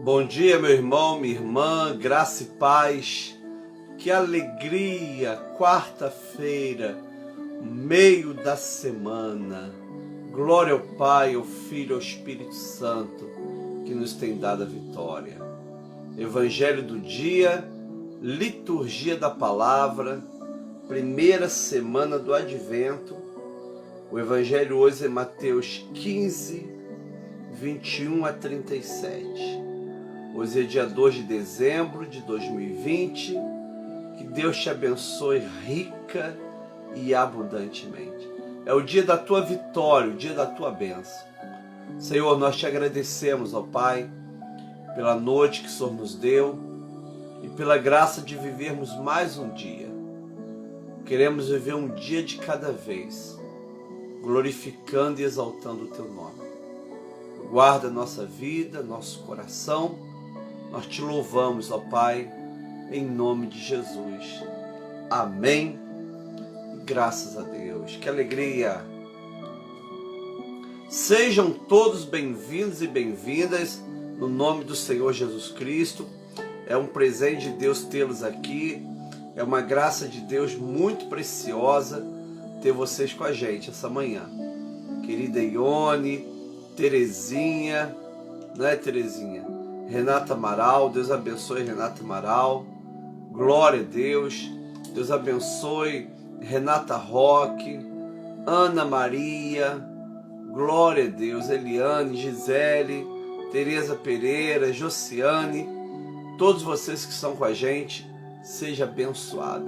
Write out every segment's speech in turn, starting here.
Bom dia, meu irmão, minha irmã, graça e paz, que alegria, quarta-feira, meio da semana, glória ao Pai, ao Filho, ao Espírito Santo, que nos tem dado a vitória. Evangelho do dia, liturgia da palavra, primeira semana do Advento. O Evangelho hoje é Mateus 15, 21 a 37. Hoje é dia 2 de dezembro de 2020. Que Deus te abençoe rica e abundantemente. É o dia da tua vitória, o dia da tua bênção. Senhor, nós te agradecemos, ó Pai, pela noite que o Senhor nos deu e pela graça de vivermos mais um dia. Queremos viver um dia de cada vez, glorificando e exaltando o teu nome. Guarda nossa vida, nosso coração. Nós te louvamos, ó Pai, em nome de Jesus. Amém. Graças a Deus. Que alegria. Sejam todos bem-vindos e bem-vindas no nome do Senhor Jesus Cristo. É um presente de Deus tê-los aqui. É uma graça de Deus muito preciosa ter vocês com a gente essa manhã. Querida Ione, Terezinha, não é, Terezinha? Renata Amaral, Deus abençoe Renata Amaral, glória a Deus, Deus abençoe Renata Roque, Ana Maria, glória a Deus, Eliane, Gisele, Tereza Pereira, Josiane, todos vocês que estão com a gente, seja abençoado.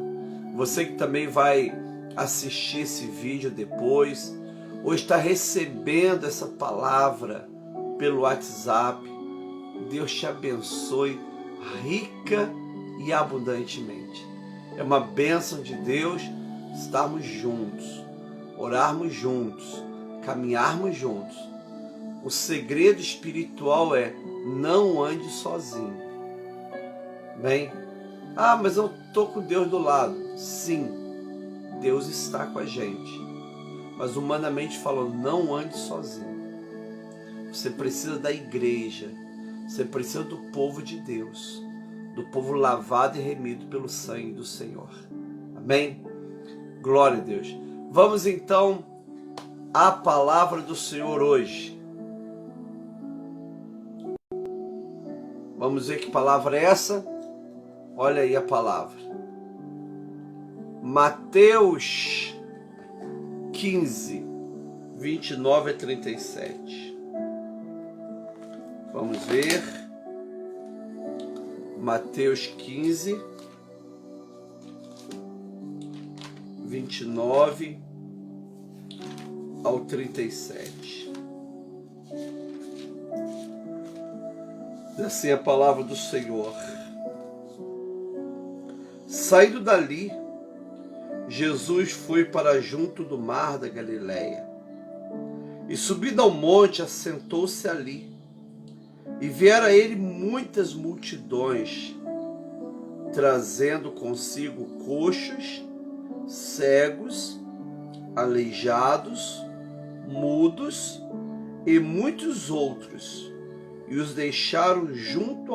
Você que também vai assistir esse vídeo depois, ou está recebendo essa palavra pelo WhatsApp, Deus te abençoe rica e abundantemente. É uma bênção de Deus estarmos juntos, orarmos juntos, caminharmos juntos. O segredo espiritual é: não ande sozinho. Bem, mas eu estou com Deus do lado. Sim, Deus está com a gente. Mas humanamente falando, não ande sozinho. Você precisa da igreja. Você precisa do povo de Deus, do povo lavado e remido pelo sangue do Senhor. Amém? Glória a Deus. Vamos então à palavra do Senhor hoje. Vamos ver que palavra é essa? Olha aí a palavra. Mateus 15, 29 a 37. Vamos ver, Mateus 15, 29 ao 37. Diz assim a palavra do Senhor. Saindo dali, Jesus foi para junto do mar da Galileia, e subindo ao monte, assentou-se ali. E vieram a ele muitas multidões, trazendo consigo coxos, cegos, aleijados, mudos e muitos outros, e os deixaram junto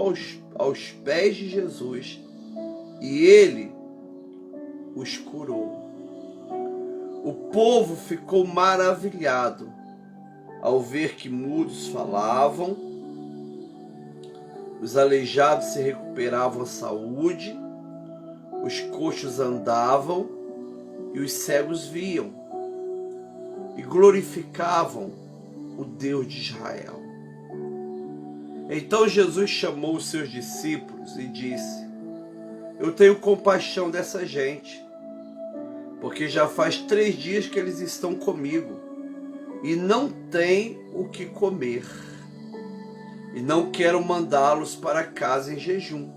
aos pés de Jesus, e ele os curou. O povo ficou maravilhado ao ver que mudos falavam, os aleijados se recuperavam a saúde, os coxos andavam e os cegos viam e glorificavam o Deus de Israel. Então Jesus chamou os seus discípulos e disse: eu tenho compaixão dessa gente, porque já faz 3 dias que eles estão comigo e não têm o que comer. E não quero mandá-los para casa em jejum,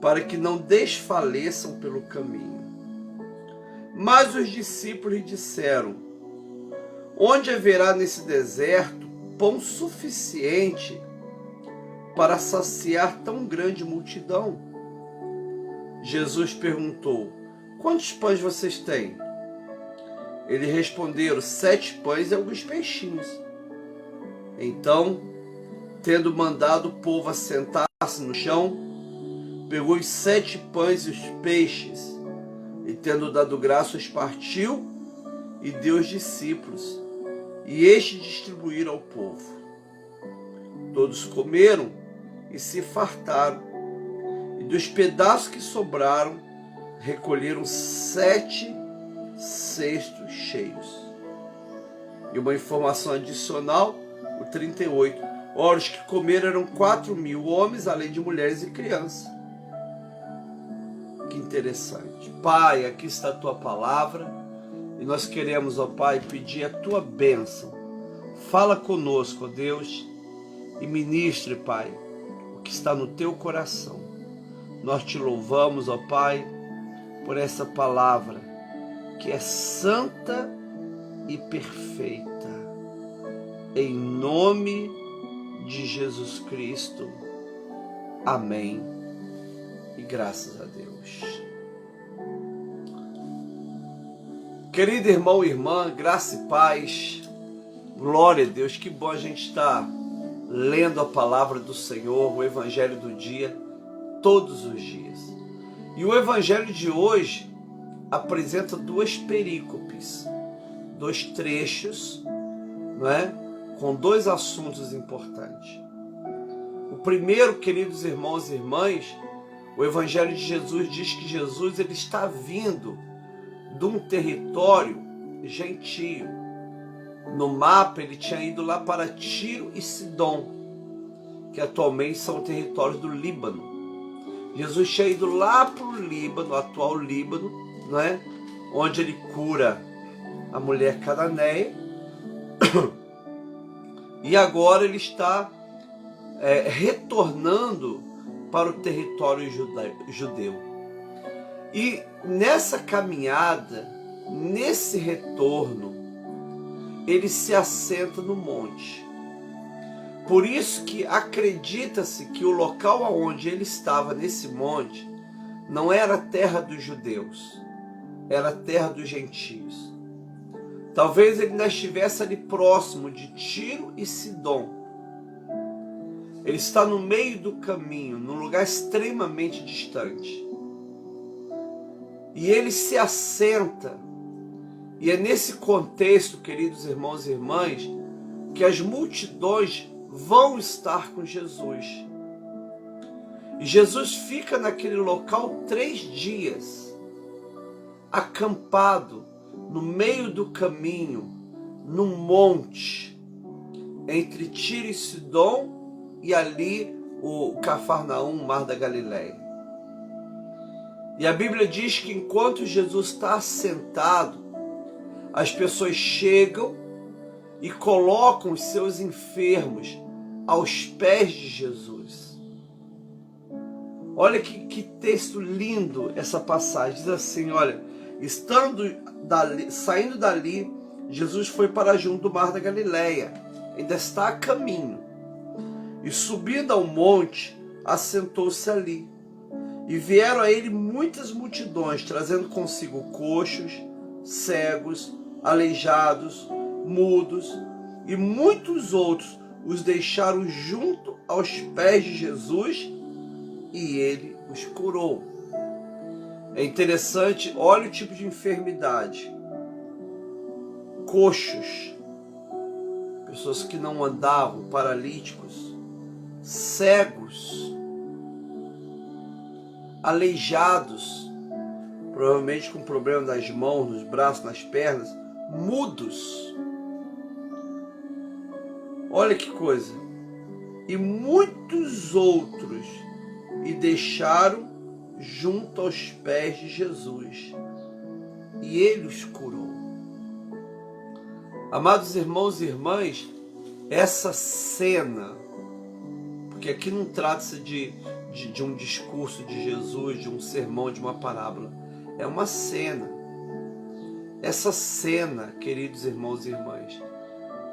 para que não desfaleçam pelo caminho. Mas os discípulos lhe disseram: onde haverá nesse deserto pão suficiente para saciar tão grande multidão? Jesus perguntou: quantos pães vocês têm? Eles responderam: 7 pães e alguns peixinhos. Então tendo mandado o povo assentar-se no chão, pegou os 7 pães e os peixes, e tendo dado graças, partiu e deu aos discípulos, e estes distribuíram ao povo. Todos comeram e se fartaram, e dos pedaços que sobraram, recolheram 7 cestos cheios. E uma informação adicional, o 38. Ora, os que comeram eram 4.000 homens, além de mulheres e crianças. Que interessante. Pai, aqui está a tua palavra, e nós queremos, ó Pai, pedir a tua bênção. Fala conosco, ó Deus, e ministre, Pai, o que está no teu coração. Nós te louvamos, ó Pai, por essa palavra que é santa e perfeita. Em nome de Jesus Cristo. Amém. E graças a Deus. Querido irmão e irmã, graça e paz. Glória a Deus. Que bom a gente estar lendo a palavra do Senhor, o Evangelho do dia, todos os dias. E o Evangelho de hoje apresenta 2 perícopes, 2 trechos, não é? Com 2 assuntos importantes. O primeiro, queridos irmãos e irmãs, o Evangelho de Jesus diz que Jesus ele está vindo de um território gentio. No mapa ele tinha ido lá para Tiro e Sidom, que atualmente são territórios do Líbano. Jesus tinha ido lá para o Líbano, o atual Líbano, não é? Onde ele cura a mulher cananeia. E agora ele está retornando para o território judeu. E nessa caminhada, nesse retorno, ele se assenta no monte. Por isso que acredita-se que o local aonde ele estava nesse monte não era a terra dos judeus, era a terra dos gentios. Talvez ele ainda estivesse ali próximo de Tiro e Sidom. Ele está no meio do caminho, num lugar extremamente distante. E ele se assenta. E é nesse contexto, queridos irmãos e irmãs, que as multidões vão estar com Jesus. E Jesus fica naquele local 3 dias, acampado no meio do caminho, num monte, entre Tiro e Sidom, e ali o Cafarnaum, o Mar da Galileia. E a Bíblia diz que enquanto Jesus está assentado, as pessoas chegam e colocam os seus enfermos aos pés de Jesus. Olha que texto lindo essa passagem. Diz assim, olha, saindo dali, Jesus foi para junto do Mar da Galileia, ainda está a caminho. E subindo ao monte, assentou-se ali. E vieram a ele muitas multidões, trazendo consigo coxos, cegos, aleijados, mudos, e muitos outros os deixaram junto aos pés de Jesus, e ele os curou. É interessante, olha o tipo de enfermidade. Coxos, pessoas que não andavam, paralíticos, cegos, aleijados, provavelmente com problema nas mãos, nos braços, nas pernas, mudos. Olha que coisa. E muitos outros e deixaram junto aos pés de Jesus, e ele os curou. Amados irmãos e irmãs, essa cena, porque aqui não trata-se de um discurso de Jesus, de um sermão, de uma parábola, é uma cena. Essa cena, queridos irmãos e irmãs,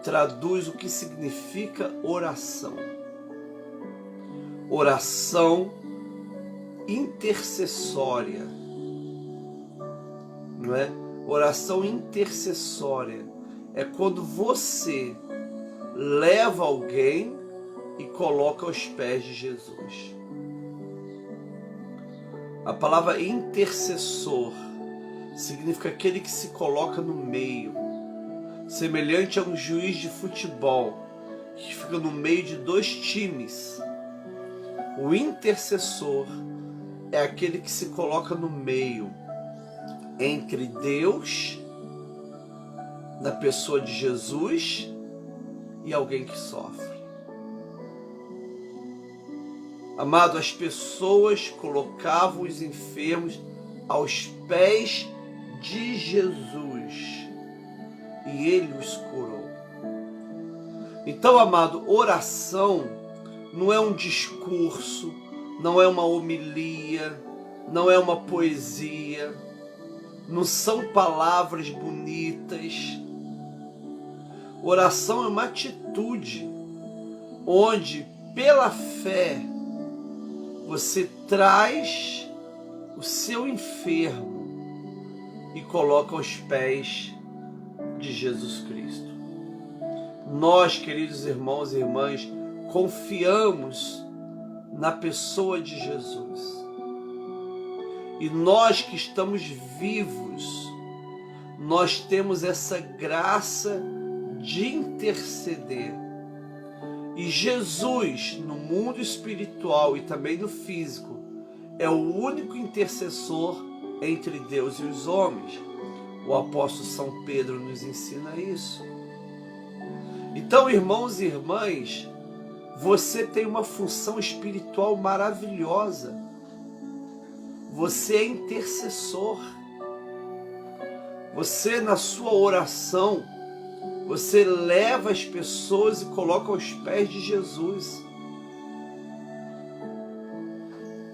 traduz o que significa oração. Oração intercessória, não é? Oração intercessória é quando você leva alguém e coloca aos pés de Jesus. A palavra intercessor significa aquele que se coloca no meio, semelhante a um juiz de futebol que fica no meio de dois times. O intercessor é aquele que se coloca no meio entre Deus, na pessoa de Jesus, e alguém que sofre. Amado, as pessoas colocavam os enfermos aos pés de Jesus e ele os curou. Então, amado, oração não é um discurso, não é uma homilia, não é uma poesia, não são palavras bonitas. Oração é uma atitude onde, pela fé, você traz o seu enfermo e coloca aos pés de Jesus Cristo. Nós, queridos irmãos e irmãs, confiamos na pessoa de Jesus. E nós que estamos vivos, nós temos essa graça de interceder. E Jesus, no mundo espiritual e também no físico, é o único intercessor entre Deus e os homens. O apóstolo São Pedro nos ensina isso. Então, irmãos e irmãs, você tem uma função espiritual maravilhosa. Você é intercessor. Você, na sua oração, você leva as pessoas e coloca aos pés de Jesus.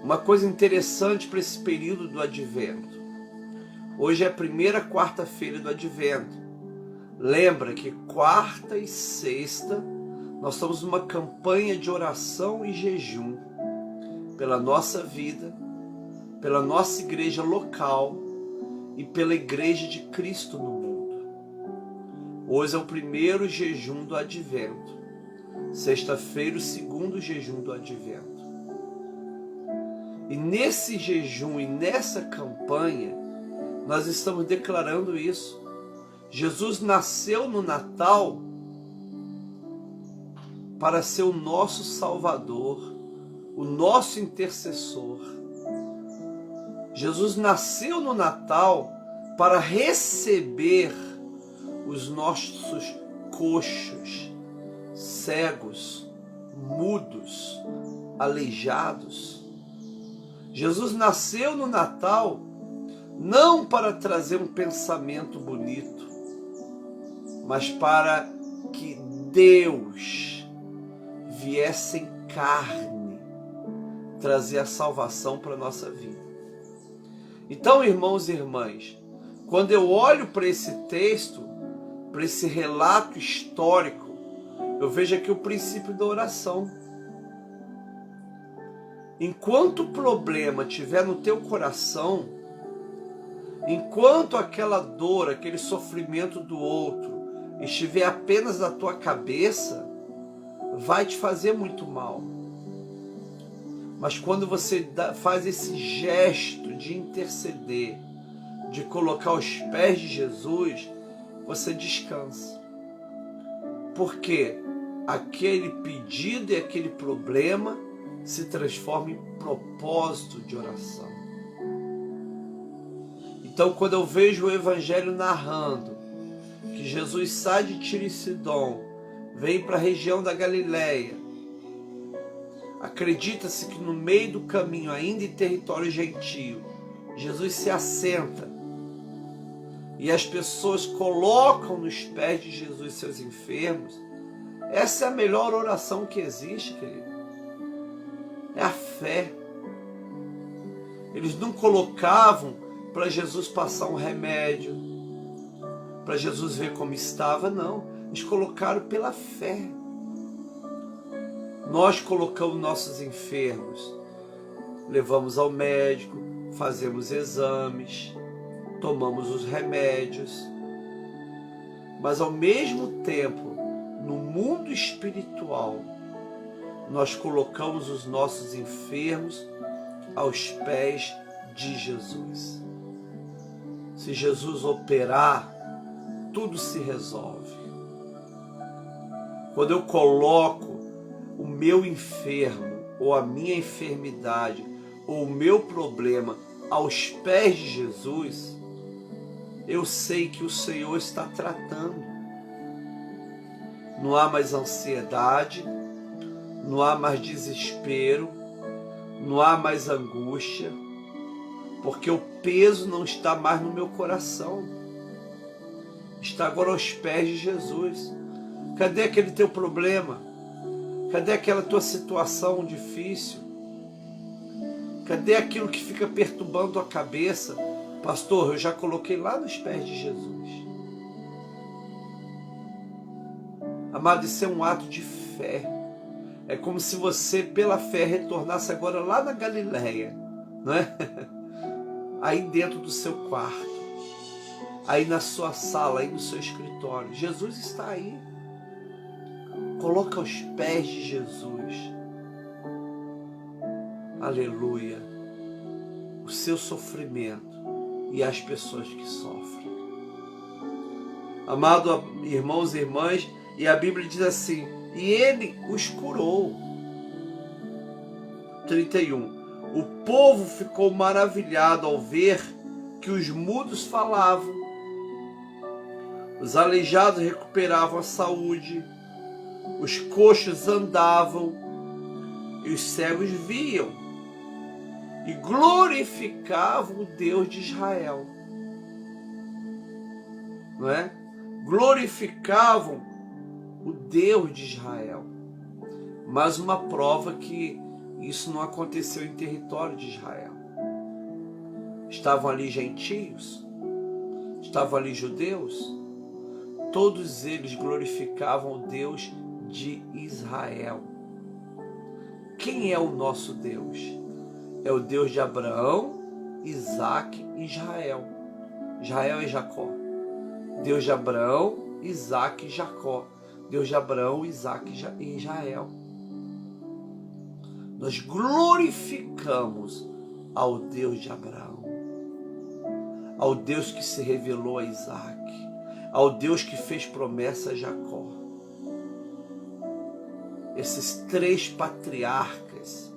Uma coisa interessante para esse período do Advento. Hoje é a primeira quarta-feira do Advento. Lembra que quarta e sexta nós estamos numa campanha de oração e jejum pela nossa vida, pela nossa igreja local e pela igreja de Cristo no mundo. Hoje é o primeiro jejum do Advento. Sexta-feira, o segundo jejum do Advento. E nesse jejum e nessa campanha, nós estamos declarando isso. Jesus nasceu no Natal para ser o nosso Salvador, o nosso intercessor. Jesus nasceu no Natal para receber os nossos coxos, cegos, mudos, aleijados. Jesus nasceu no Natal não para trazer um pensamento bonito, mas para que Deus viesse em carne trazer a salvação para a nossa vida. Então, irmãos e irmãs, quando eu olho para esse texto, para esse relato histórico, eu vejo aqui o princípio da oração. Enquanto o problema estiver no teu coração, enquanto aquela dor, aquele sofrimento do outro estiver apenas na tua cabeça, vai te fazer muito mal. Mas quando você faz esse gesto de interceder, de colocar aos pés de Jesus, você descansa. Porque aquele pedido e aquele problema se transforma em propósito de oração. Então, quando eu vejo o Evangelho narrando que Jesus sai de Tiro e Sidom, vem para a região da Galileia, acredita-se que no meio do caminho, ainda em território gentio, Jesus se assenta e as pessoas colocam nos pés de Jesus seus enfermos. Essa é a melhor oração que existe, querido. É a fé. Eles não colocavam para Jesus passar um remédio, para Jesus ver como estava, não. Eles colocaram pela fé. Nós colocamos nossos enfermos, levamos ao médico, fazemos exames, tomamos os remédios, mas ao mesmo tempo, no mundo espiritual, nós colocamos os nossos enfermos aos pés de Jesus. Se Jesus operar, tudo se resolve. Quando eu coloco o meu enfermo, ou a minha enfermidade, ou o meu problema aos pés de Jesus, eu sei que o Senhor está tratando. Não há mais ansiedade, não há mais desespero, não há mais angústia, porque o peso não está mais no meu coração, está agora aos pés de Jesus. Cadê aquele teu problema? Cadê aquela tua situação difícil? Cadê aquilo que fica perturbando a cabeça? Pastor, eu já coloquei lá nos pés de Jesus. Amado, isso é um ato de fé. É como se você, pela fé, retornasse agora lá na Galileia, não é? Aí dentro do seu quarto, aí na sua sala, aí no seu escritório. Jesus está aí. Coloca aos pés de Jesus. Aleluia. O seu sofrimento e as pessoas que sofrem. Amado irmãos e irmãs, e a Bíblia diz assim, e ele os curou. 31. O povo ficou maravilhado ao ver que os mudos falavam, os aleijados recuperavam a saúde, os coxos andavam e os cegos viam e glorificavam o Deus de Israel. Não é? Glorificavam o Deus de Israel. Mas uma prova que isso não aconteceu em território de Israel. Estavam ali gentios, estavam ali judeus, todos eles glorificavam o Deus de Israel. Quem é o nosso Deus? É o Deus de Abraão, Isaque e Israel. Israel é Jacó. Deus de Abraão, Isaque e Jacó. Deus de Abraão, Isaque e Israel. Nós glorificamos ao Deus de Abraão, ao Deus que se revelou a Isaque, ao Deus que fez promessa a Jacó. Esses três patriarcas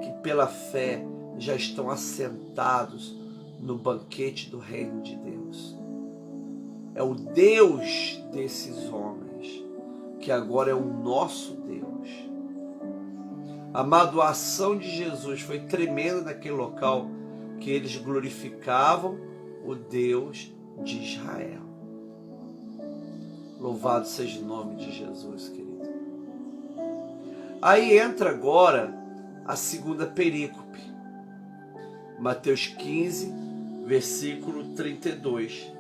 que pela fé já estão assentados no banquete do reino de Deus. É o Deus desses homens, que agora é o nosso Deus. Amado, a ação de Jesus foi tremenda naquele local, que eles glorificavam o Deus de Israel. Louvado seja o nome de Jesus, querido. Aí entra agora a segunda perícope. Mateus 15, versículo 32.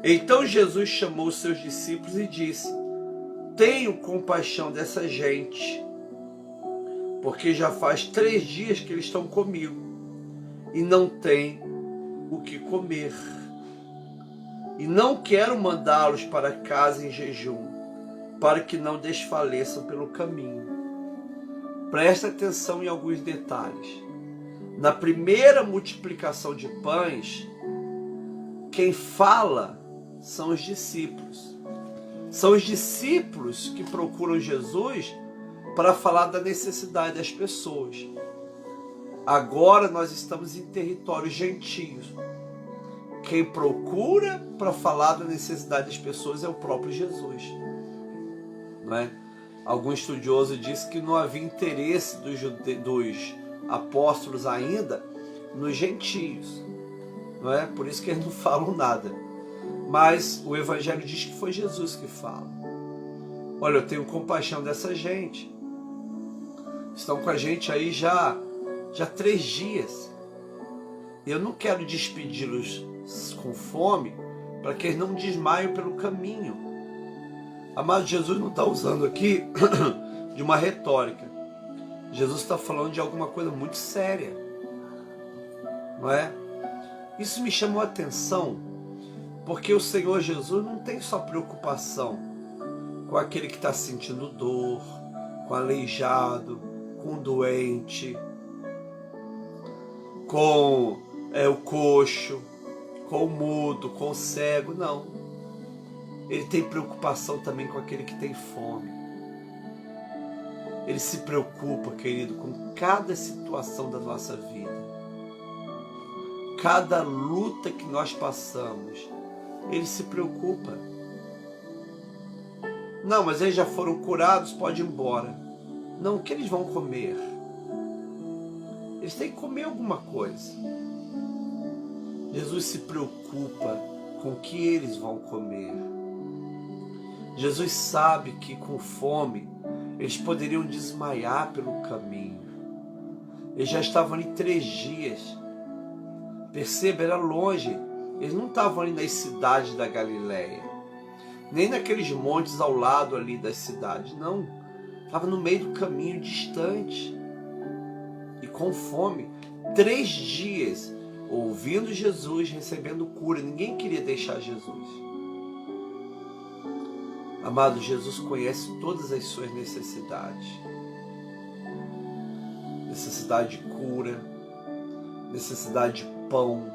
Então Jesus chamou os seus discípulos e disse: tenho compaixão dessa gente, porque já faz 3 dias que eles estão comigo e não têm o que comer. E não quero mandá-los para casa em jejum, para que não desfaleçam pelo caminho. Presta atenção em alguns detalhes. Na primeira multiplicação de pães, quem fala são os discípulos. São os discípulos que procuram Jesus para falar da necessidade das pessoas. Agora nós estamos em territórios gentios. Quem procura para falar da necessidade das pessoas é o próprio Jesus. Não é? Algum estudioso disse que não havia interesse dos apóstolos ainda nos gentios. Não é? Por isso que eles não falam nada. Mas o Evangelho diz que foi Jesus que fala. Olha, eu tenho compaixão dessa gente. Estão com a gente aí já 3 dias. Eu não quero despedi-los com fome, para que eles não desmaiam pelo caminho. Amado, Jesus não está usando aqui de uma retórica. Jesus está falando de alguma coisa muito séria. Não é? Isso me chamou a atenção, porque o Senhor Jesus não tem só preocupação com aquele que está sentindo dor, com aleijado, com doente, com o coxo, com o mudo, com o cego. Não. Ele tem preocupação também com aquele que tem fome. Ele se preocupa, querido, com cada situação da nossa vida. Cada luta que nós passamos, Ele se preocupa. Não, mas eles já foram curados, pode ir embora. Não, o que eles vão comer? Eles têm que comer alguma coisa. Jesus se preocupa com o que eles vão comer. Jesus sabe que com fome eles poderiam desmaiar pelo caminho. Eles já estavam ali 3 dias. Perceba, era longe. Eles não estavam ali nas cidades da Galileia, nem naqueles montes ao lado ali das cidades, não. Estava no meio do caminho, distante. E com fome, 3 dias, ouvindo Jesus, recebendo cura. Ninguém queria deixar Jesus. Amado, Jesus conhece todas as suas necessidades. Necessidade de cura, necessidade de pão,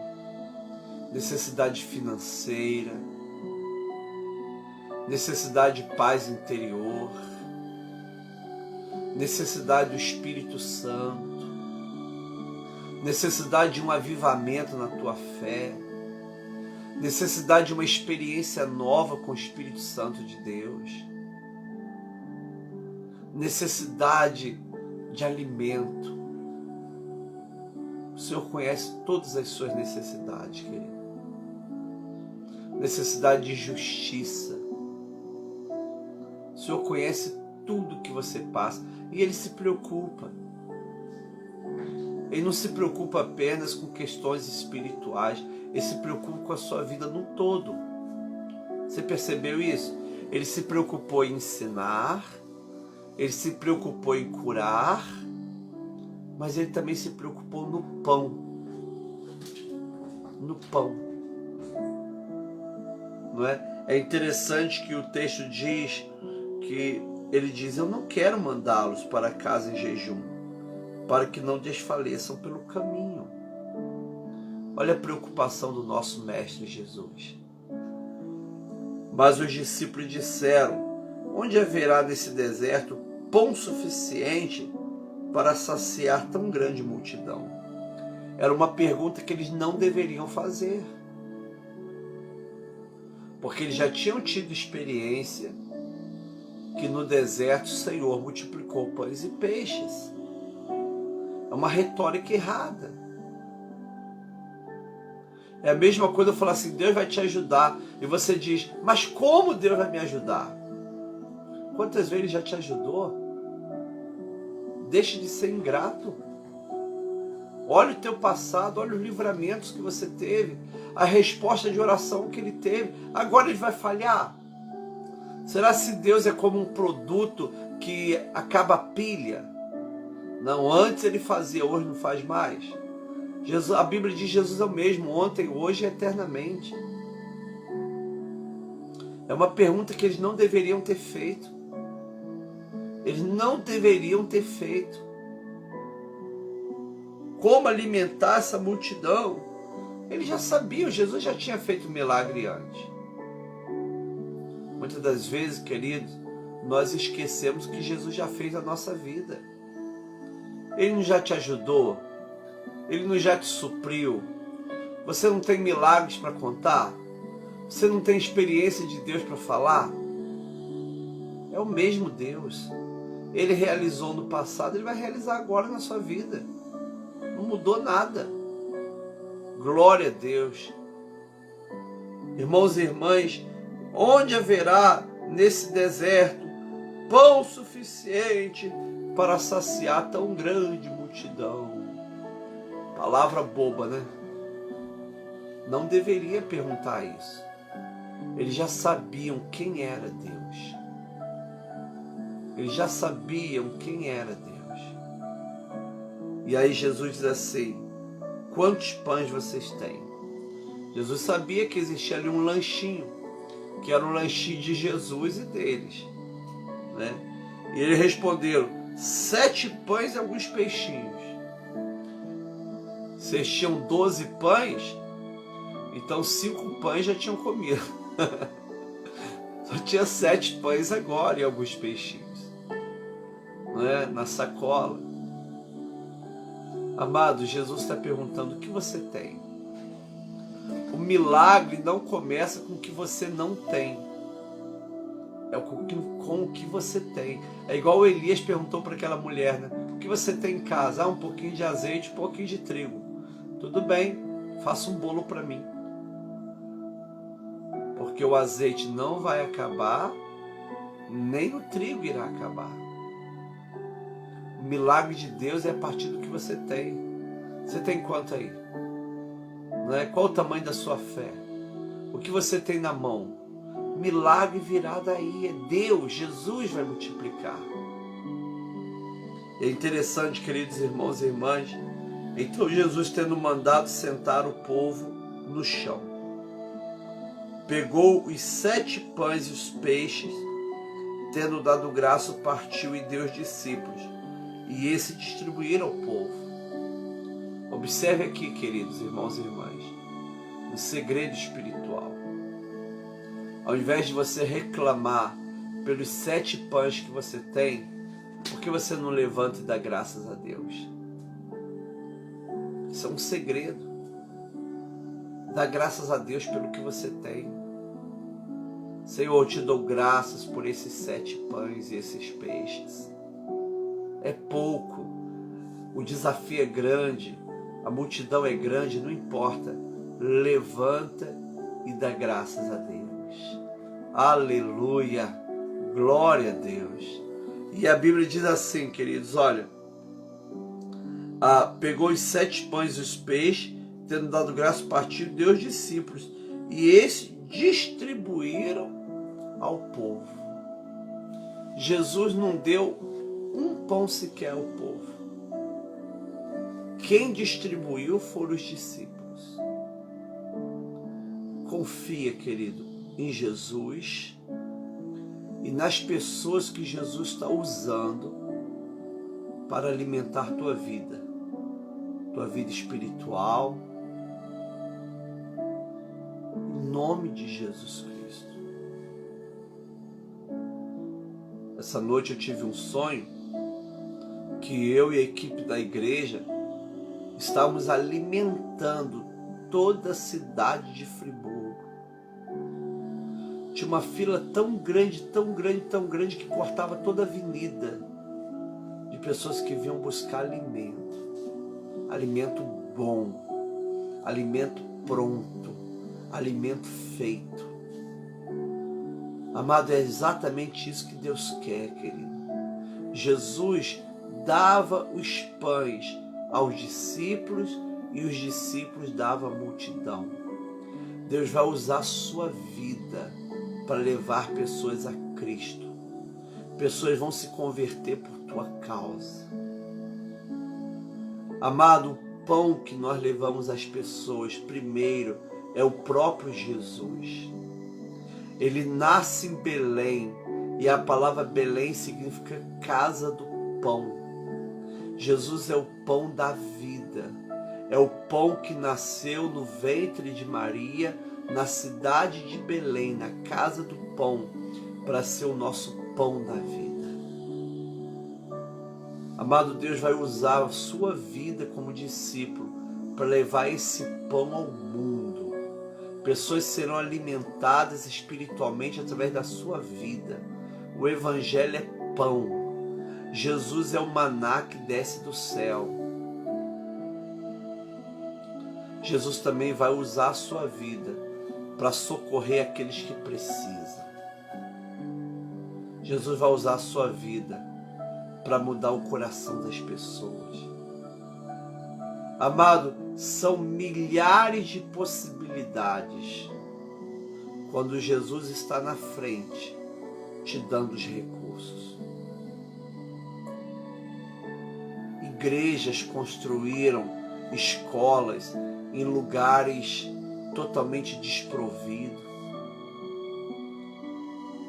necessidade financeira, necessidade de paz interior, necessidade do Espírito Santo, necessidade de um avivamento na tua fé, necessidade de uma experiência nova com o Espírito Santo de Deus, necessidade de alimento. O Senhor conhece todas as suas necessidades, querido. Necessidade de justiça. O Senhor conhece tudo que você passa e Ele se preocupa. Ele não se preocupa apenas com questões espirituais, Ele se preocupa com a sua vida no todo. Você percebeu isso? Ele se preocupou em ensinar, Ele se preocupou em curar, mas Ele também se preocupou no pão. No pão. Não é? É interessante que o texto diz que Ele diz: eu não quero mandá-los para casa em jejum, para que não desfaleçam pelo caminho. Olha a preocupação do nosso Mestre Jesus. Mas os discípulos disseram: onde haverá nesse deserto pão suficiente para saciar tão grande multidão? Era uma pergunta que eles não deveriam fazer, porque eles já tinham tido experiência que no deserto o Senhor multiplicou pães e peixes. É uma retórica errada. É a mesma coisa eu falar assim: Deus vai te ajudar, e você diz: mas como Deus vai me ajudar? Quantas vezes Ele já te ajudou? Deixe de ser ingrato. Olha o teu passado, olha os livramentos que você teve, a resposta de oração que Ele teve. Agora Ele vai falhar? Será se Deus é como um produto que acaba a pilha? Não, antes Ele fazia, hoje não faz mais. Jesus, a Bíblia diz: Jesus é o mesmo, ontem, hoje e eternamente. É uma pergunta que eles não deveriam ter feito. Eles não deveriam ter feito. Como alimentar essa multidão? Eles já sabiam, Jesus já tinha feito um milagre antes. Muitas das vezes, queridos, nós esquecemos que Jesus já fez na nossa vida. Ele não já te ajudou? Ele não já te supriu? Você não tem milagres para contar? Você não tem experiência de Deus para falar? É o mesmo Deus. Ele realizou no passado, Ele vai realizar agora na sua vida. Não mudou nada. Glória a Deus. Irmãos e irmãs, onde haverá nesse deserto pão suficiente para saciar tão grande multidão? Palavra boba, né? Não deveria perguntar isso. Eles já sabiam quem era Deus. Eles já sabiam quem era Deus. E aí Jesus diz assim: quantos pães vocês têm? Jesus sabia que existia ali um lanchinho, que era o lanchinho de Jesus e deles, né? E eles responderam: 7 pães e alguns peixinhos. Vocês tinham 12 pães, então 5 pães já tinham comido. Só tinha 7 pães agora e alguns peixinhos, não é? Na sacola. Amado, Jesus está perguntando: o que você tem? O milagre não começa com o que você não tem, é com o que você tem. É igual o Elias perguntou para aquela mulher, né? O que você tem em casa? Um pouquinho de azeite, um pouquinho de trigo. Tudo bem, faça um bolo para mim. Porque o azeite não vai acabar, nem o trigo irá acabar. O milagre de Deus é a partir do que você tem. Você tem quanto aí? Não é? Qual o tamanho da sua fé? O que você tem na mão? Milagre virá daí. É Deus, Jesus vai multiplicar. É interessante, queridos irmãos e irmãs, então Jesus, tendo mandado sentar o povo no chão, pegou os 7 pães e os peixes, tendo dado graça, partiu e deu aos discípulos, e esse distribuíram ao povo. Observe aqui, queridos irmãos e irmãs, um segredo espiritual. Ao invés de você reclamar pelos 7 pães que você tem, por que você não levanta e dá graças a Deus? Isso é um segredo. Dá graças a Deus pelo que você tem. Senhor, eu te dou graças por esses 7 pães e esses peixes. É pouco, o desafio é grande, a multidão é grande, não importa. Levanta e dá graças a Deus. Aleluia, glória a Deus. E a Bíblia diz assim, queridos, olha, pegou os 7 pães e os peixes, tendo dado graça, partiu, deu aos discípulos, e esses distribuíram ao povo. Jesus não deu um pão sequer ao povo. Quem distribuiu foram os discípulos. Confia, querido, em Jesus e nas pessoas que Jesus está usando para alimentar tua vida espiritual, em nome de Jesus Cristo. Essa noite eu tive um sonho que eu e a equipe da igreja estávamos alimentando toda a cidade de Friburgo. Tinha uma fila tão grande, tão grande, tão grande, que cortava toda a avenida de pessoas que vinham buscar alimento. Alimento bom, alimento pronto, alimento feito. Amado, é exatamente isso que Deus quer, querido. Jesus dava os pães aos discípulos e os discípulos davam à multidão. Deus vai usar a sua vida para levar pessoas a Cristo. Pessoas vão se converter por tua causa. Amado, o pão que nós levamos às pessoas, primeiro, é o próprio Jesus. Ele nasce em Belém, e a palavra Belém significa casa do pão. Jesus é o pão da vida. É o pão que nasceu no ventre de Maria, na cidade de Belém, na casa do pão, para ser o nosso pão da vida. Amado, Deus vai usar a sua vida como discípulo para levar esse pão ao mundo. Pessoas serão alimentadas espiritualmente através da sua vida. O Evangelho é pão. Jesus é o maná que desce do céu. Jesus também vai usar a sua vida para socorrer aqueles que precisam. Jesus vai usar a sua vida para mudar o coração das pessoas. Amado, são milhares de possibilidades quando Jesus está na frente, te dando os recursos. Igrejas construíram escolas em lugares totalmente desprovidos.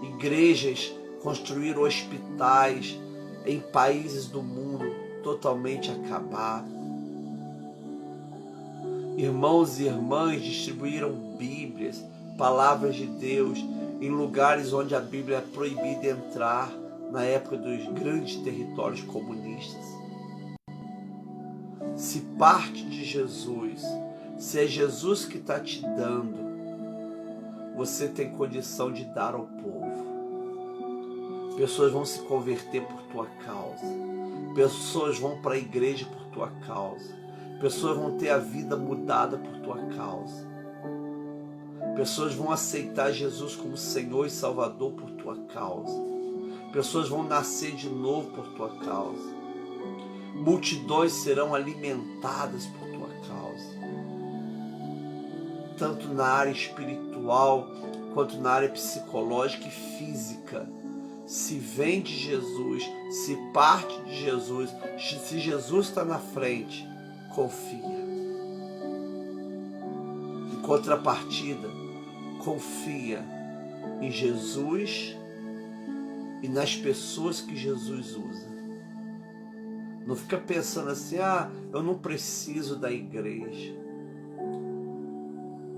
Igrejas construir hospitais em países do mundo totalmente acabados. Irmãos e irmãs distribuíram Bíblias, palavras de Deus, em lugares onde a Bíblia é proibida entrar, na época dos grandes territórios comunistas. Se parte de Jesus, se é Jesus que está te dando, você tem condição de dar ao povo. Pessoas vão se converter por tua causa. Pessoas vão para a igreja por tua causa. Pessoas vão ter a vida mudada por tua causa. Pessoas vão aceitar Jesus como Senhor e Salvador por tua causa. Pessoas vão nascer de novo por tua causa. Multidões serão alimentadas por tua causa. Tanto na área espiritual, quanto na área psicológica e física. Se vem de Jesus, se parte de Jesus, se Jesus está na frente, confia. Em contrapartida, confia em Jesus e nas pessoas que Jesus usa. Não fica pensando assim, eu não preciso da igreja.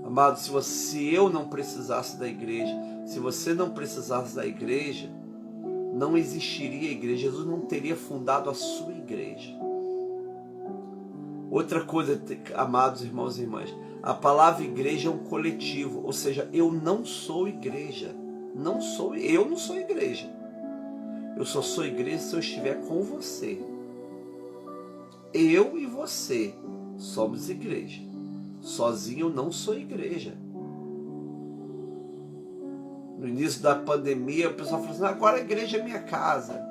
Amado, se eu não precisasse da igreja, se você não precisasse da igreja, não existiria igreja. Jesus não teria fundado a sua igreja. Outra coisa, amados irmãos e irmãs, a palavra igreja é um coletivo, ou seja, eu não sou igreja. Eu não sou igreja. Eu só sou igreja se eu estiver com você. Eu e você somos igreja. Sozinho eu não sou igreja. No início da pandemia, o pessoal falou assim, agora a igreja é minha casa.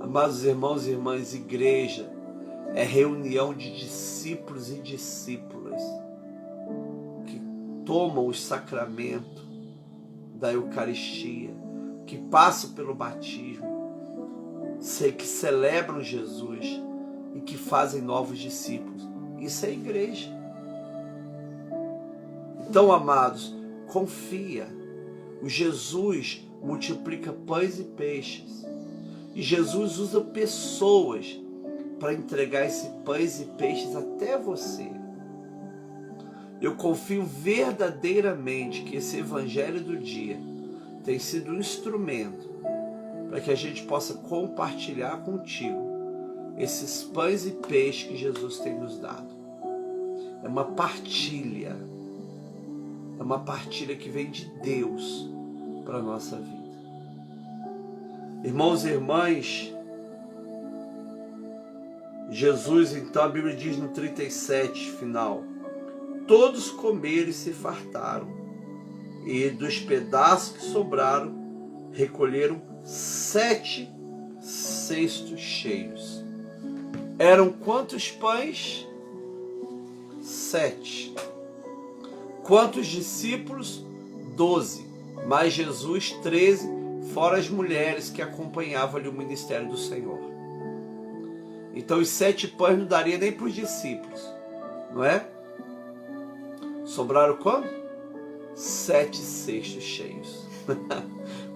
Amados irmãos e irmãs, igreja é reunião de discípulos e discípulas que tomam os sacramentos da Eucaristia, que passam pelo batismo, que celebram Jesus e que fazem novos discípulos. Isso é igreja. Então, amados, confia. O Jesus multiplica pães e peixes. E Jesus usa pessoas para entregar esses pães e peixes até você. Eu confio verdadeiramente que esse evangelho do dia tem sido um instrumento para que a gente possa compartilhar contigo esses pães e peixes que Jesus tem nos dado. É uma partilha. É uma partilha que vem de Deus para a nossa vida. Irmãos e irmãs, Jesus, então, a Bíblia diz no 37, final, todos comeram e se fartaram, e dos pedaços que sobraram, recolheram 7 cestos cheios. Eram quantos pães? 7. Quantos discípulos? 12. Mais Jesus, 13, fora as mulheres que acompanhavam-lhe o ministério do Senhor. Então os 7 pães não daria nem para os discípulos, não é? Sobraram quanto? 7 cestos cheios.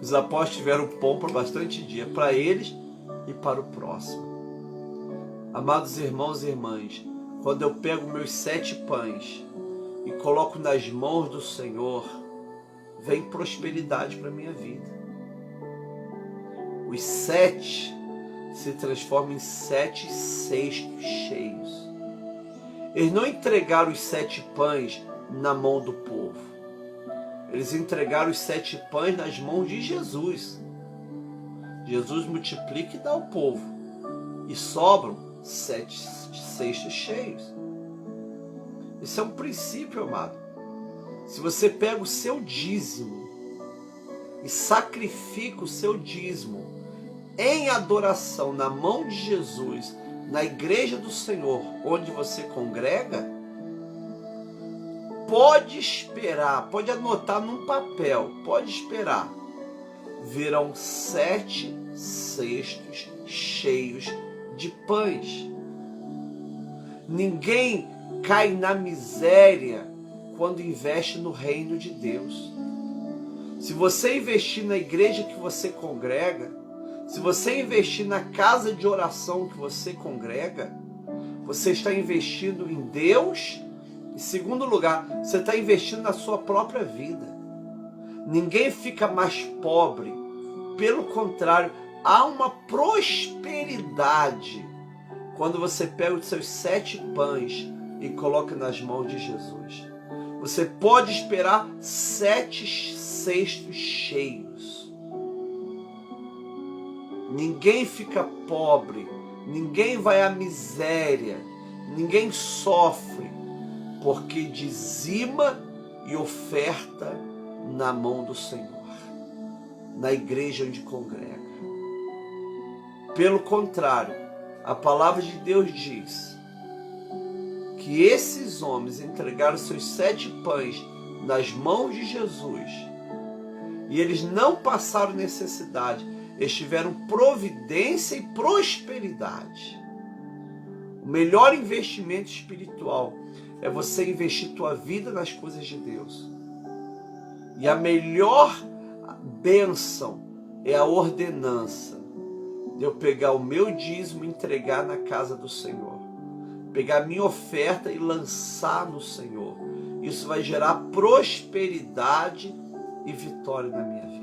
Os apóstolos tiveram pão para bastante dia, para eles e para o próximo. Amados irmãos e irmãs, quando eu pego meus 7 pães e coloco nas mãos do Senhor, vem prosperidade para a minha vida. Os 7 se transformam em 7 cestos cheios. Eles não entregaram os 7 pães na mão do povo. Eles entregaram os 7 pães nas mãos de Jesus. Jesus multiplica e dá ao povo. E sobram 7 cestos cheios. Isso é um princípio, amado. Se você pega o seu dízimo e sacrifica o seu dízimo em adoração na mão de Jesus, na igreja do Senhor, onde você congrega, pode esperar, pode anotar num papel, pode esperar. Virão 7 cestos cheios de pães. Ninguém cai na miséria quando investe no reino de Deus. Se você investir na igreja que você congrega, se você investir na casa de oração que você congrega, você está investindo em Deus. Em segundo lugar, você está investindo na sua própria vida. Ninguém fica mais pobre. Pelo contrário, há uma prosperidade quando você pega os seus 7 pães e coloca nas mãos de Jesus. Você pode esperar 7 cestos cheios. Ninguém fica pobre, ninguém vai à miséria, ninguém sofre, porque dizima e oferta na mão do Senhor, na igreja onde congrega. Pelo contrário, a palavra de Deus diz que esses homens entregaram seus 7 pães nas mãos de Jesus e eles não passaram necessidade, eles tiveram providência e prosperidade. O melhor investimento espiritual é você investir tua vida nas coisas de Deus. E a melhor bênção é a ordenança de eu pegar o meu dízimo e entregar na casa do Senhor. Pegar a minha oferta e lançar no Senhor. Isso vai gerar prosperidade e vitória na minha vida.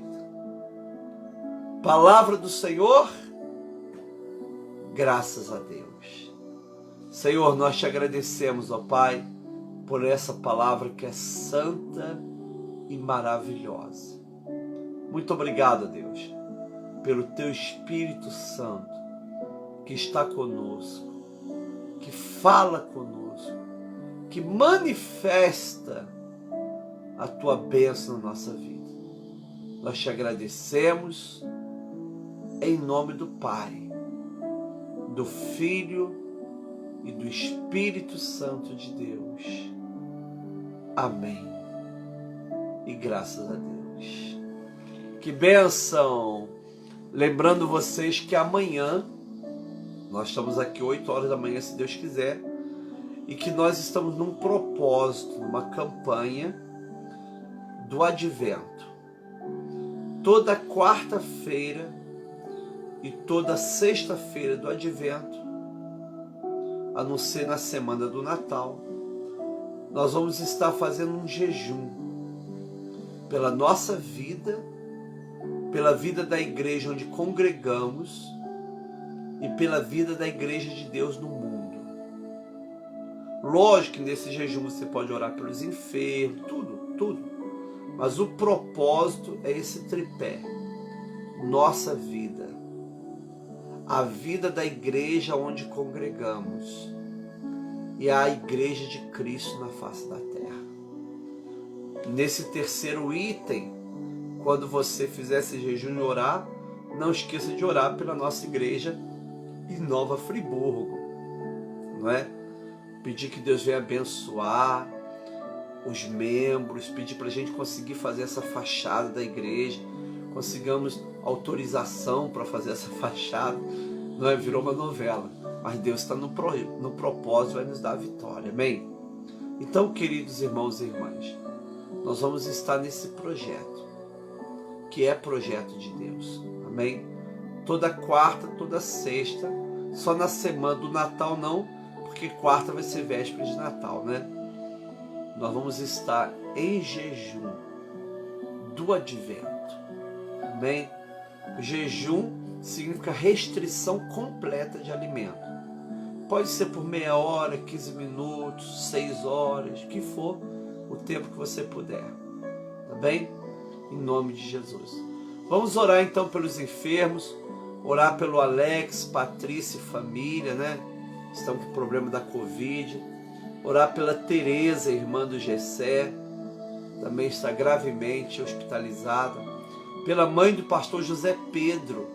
Palavra do Senhor, graças a Deus. Senhor, nós te agradecemos, ó Pai, por essa palavra que é santa e maravilhosa. Muito obrigado, Deus, pelo teu Espírito Santo que está conosco, que fala conosco, que manifesta a tua bênção na nossa vida. Nós te agradecemos em nome do Pai, do Filho e do Espírito Santo de Deus. Amém. E graças a Deus. Que bênção! Lembrando vocês que amanhã, nós estamos aqui 8 horas da manhã, se Deus quiser, e que nós estamos num propósito, numa campanha do Advento. Toda quarta-feira e toda sexta-feira do Advento, a não ser na semana do Natal, nós vamos estar fazendo um jejum pela nossa vida, pela vida da igreja onde congregamos e pela vida da igreja de Deus no mundo. Lógico que nesse jejum você pode orar pelos enfermos, tudo. Mas o propósito é esse tripé. Nossa vida. A vida da igreja onde congregamos. E a igreja de Cristo na face da terra. Nesse terceiro item, quando você fizer esse jejum e orar, não esqueça de orar pela nossa igreja em Nova Friburgo. Não é? Pedir que Deus venha abençoar os membros, pedir para a gente conseguir fazer essa fachada da igreja, consigamos autorização para fazer essa fachada, não é? Virou uma novela, mas Deus está no propósito, vai nos dar a vitória, amém? Então, queridos irmãos e irmãs, nós vamos estar nesse projeto, que é projeto de Deus, amém? Toda quarta, toda sexta, só na semana do Natal não, porque quarta vai ser véspera de Natal, né? Nós vamos estar em jejum do Advento. Amém? O jejum significa restrição completa de alimento. Pode ser por meia hora, 15 minutos, 6 horas, o que for, o tempo que você puder. Tá bem? Em nome de Jesus. Vamos orar então pelos enfermos, orar pelo Alex, Patrícia e família, né? Estão com o problema da Covid. Orar pela Tereza, irmã do Gessé, também está gravemente hospitalizada. Pela mãe do pastor José Pedro,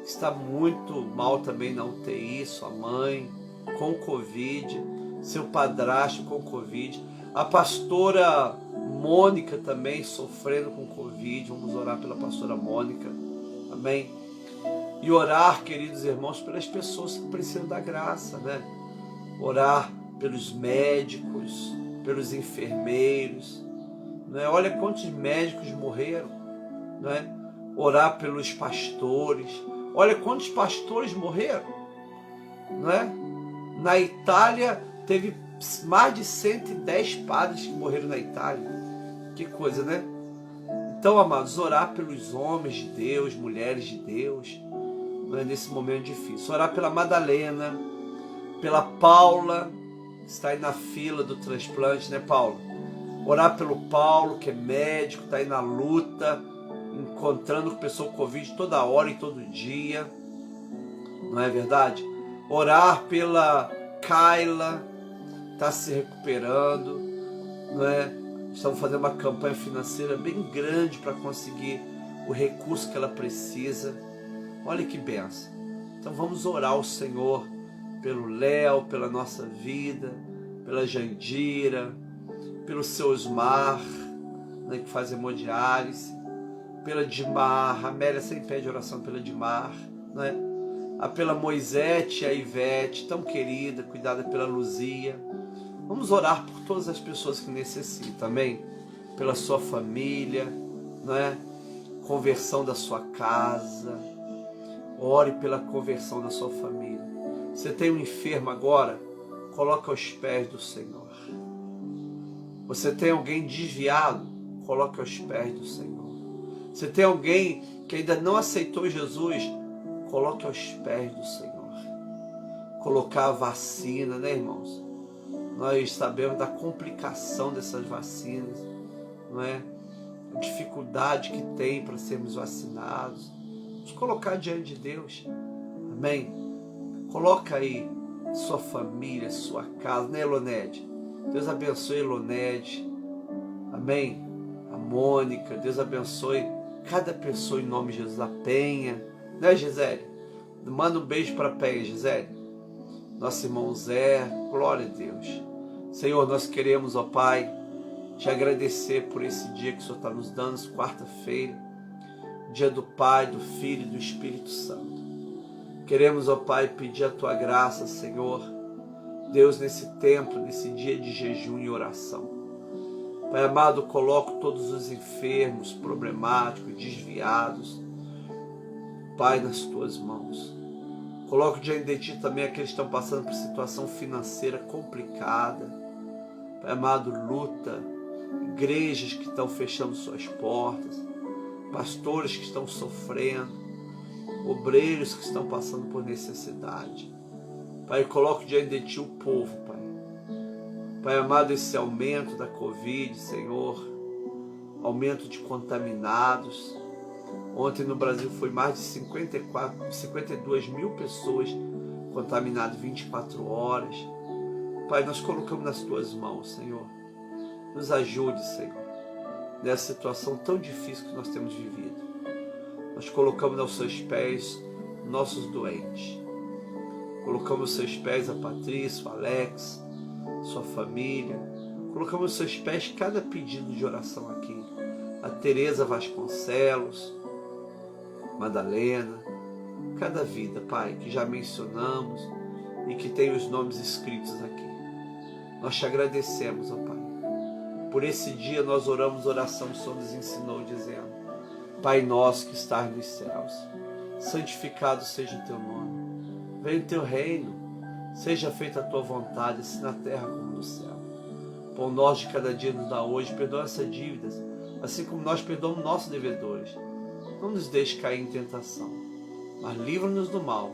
que está muito mal também na UTI, sua mãe com Covid, seu padrasto com Covid. A pastora Mônica também sofrendo com Covid. Vamos orar pela pastora Mônica, amém? E orar, queridos irmãos, pelas pessoas que precisam da graça, né? Orar pelos médicos, pelos enfermeiros, né? Olha quantos médicos morreram, não é? Orar pelos pastores. Olha quantos pastores morreram, não é? Na Itália teve mais de 110 padres que morreram na Itália. Que coisa, né? Então, amados, orar pelos homens de Deus, mulheres de Deus, não é, nesse momento difícil. Orar pela Madalena, pela Paula, que está aí na fila do transplante, né, Paula? Orar pelo Paulo, que é médico, está aí na luta, encontrando com pessoa com Covid toda hora e todo dia. Não é verdade? Orar pela Kayla, está se recuperando, não é? Estamos fazendo uma campanha financeira bem grande para conseguir o recurso que ela precisa. Olha que benção. Então vamos orar ao Senhor pelo Léo, pela nossa vida, pela Jandira, pelo seu Osmar, né, que faz hemodiálise, pela Dimar. A Amélia sempre pede oração pela Dimar, né? Pela Moisete, a Ivete, tão querida, cuidada pela Luzia. Vamos orar por todas as pessoas que necessitam, amém? Pela sua família, não é? Conversão da sua casa. Ore pela conversão da sua família. Você tem um enfermo agora? Coloca aos pés do Senhor. Você tem alguém desviado? Coloca aos pés do Senhor. Você tem alguém que ainda não aceitou Jesus? Coloque aos pés do Senhor. Colocar a vacina, né, irmãos? Nós sabemos da complicação dessas vacinas, não é? A dificuldade que tem para sermos vacinados. Vamos colocar diante de Deus, amém? Coloca aí sua família, sua casa, né, Elonede? Deus abençoe Elonede, amém? A Mônica, Deus abençoe cada pessoa em nome de Jesus. A Penha, né, Gisele? Manda um beijo para a Penha, Gisele. Nosso irmão Zé, glória a Deus. Senhor, nós queremos, ó Pai, te agradecer por esse dia que o Senhor está nos dando, quarta-feira, dia do Pai, do Filho e do Espírito Santo. Queremos, ó Pai, pedir a Tua graça, Senhor, Deus, nesse tempo, nesse dia de jejum e oração. Pai amado, coloco todos os enfermos, problemáticos, desviados, Pai, nas Tuas mãos. Coloco diante de Ti também aqueles que estão passando por situação financeira complicada. Pai amado, luta, igrejas que estão fechando suas portas, pastores que estão sofrendo, obreiros que estão passando por necessidade. Pai, coloco diante de Ti o povo, Pai. Pai amado, esse aumento da Covid, Senhor, aumento de contaminados. Ontem no Brasil foi mais de 52 mil pessoas contaminadas 24 horas. Pai, nós colocamos nas Tuas mãos, Senhor. Nos ajude, Senhor, nessa situação tão difícil que nós temos vivido. Nós colocamos aos Seus pés nossos doentes. Colocamos aos Seus pés a Patrícia, o Alex, sua família. Colocamos aos Seus pés cada pedido de oração aqui. A Tereza Vasconcelos, Madalena, cada vida, Pai, que já mencionamos e que tem os nomes escritos aqui. Nós te agradecemos, ó Pai. Por esse dia nós oramos oração que o Senhor nos ensinou, dizendo: Pai nosso que estás nos céus, santificado seja o Teu nome. Venha o Teu reino, seja feita a Tua vontade, assim na terra como no céu. Pão nosso de cada dia nos dá hoje, perdoa essas dívidas, assim como nós perdoamos nossos devedores. Não nos deixe cair em tentação, mas livra-nos do mal,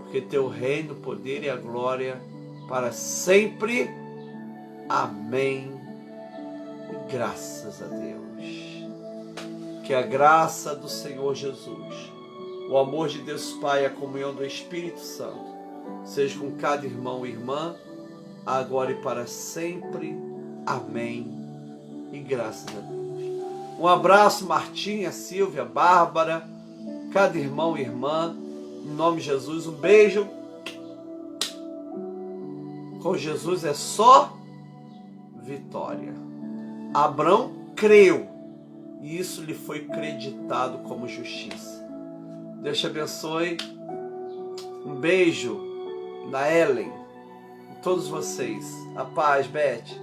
porque Teu reino, o poder e a glória para sempre. Amém. E graças a Deus. Que a graça do Senhor Jesus, o amor de Deus Pai e a comunhão do Espírito Santo seja com cada irmão e irmã, agora e para sempre. Amém. E graças a Deus. Um abraço, Martinha, Silvia, Bárbara, cada irmão e irmã, em nome de Jesus. Um beijo. Com Jesus é só vitória. Abrão creu e isso lhe foi creditado como justiça. Deus te abençoe. Um beijo na Ellen, todos vocês. A paz, Beth.